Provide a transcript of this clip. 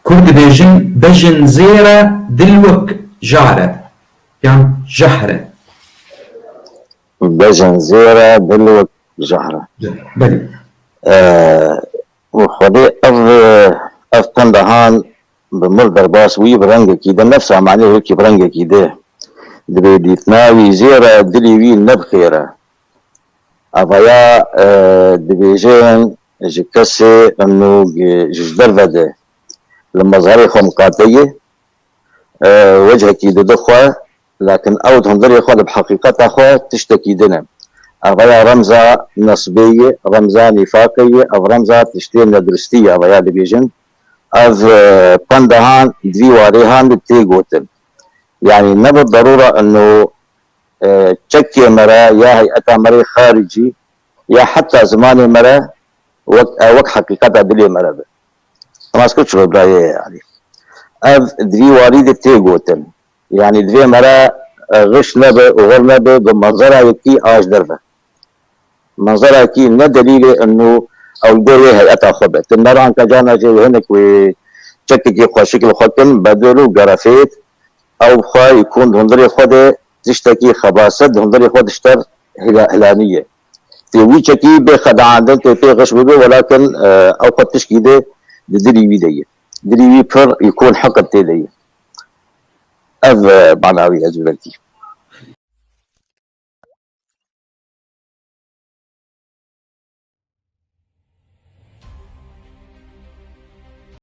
كرد بجن زيرة دلوك جعرة يعني جحرة بجن زيرة دلوك جحرة بلي وخدي اف قندهان بمردر باس وي برنجة كيدا نفسها معناه هيك برنجة كيدا دبي تناوي زيرة دلي وي نبخيرة افايا دبيجين جكسي انه جدر فده لما ظهري خو مقاطية وجهه كيدا دخوة لكن او تنظري خو بحقيقتها خو تشتكي دنا افايا رمزة نصبية رمزة نفاقية او رمزة تشتين درستية افايا دبيجين اف قندهان دي واريهان بتيجوتن يعني ما بالضرورة انه تشكي مرة يا هيئتها مرة خارجي يا حتى زماني مرة وقت حقيقتها دلي مرة ما اسكتش برايه يعني اف دري واريد تيجوتن يعني دري مرة غش نبه وغير نبه بمنظرها يكي اش درفه منظرها كي نه دليل انه او الجوري هيئتها خبت النران كجانا جاي هناك وشككي خو شكل خوكن بدلو جرافيت او خا يكون هندري خده تشتكي خباست هندري خد اشتر هلانيه تيوي شكي بخدعان تي غش بيه ولكن او قد تشكي ده دري ويديه دري وي بر يكون حق تيديه اف معنوي اجبرتي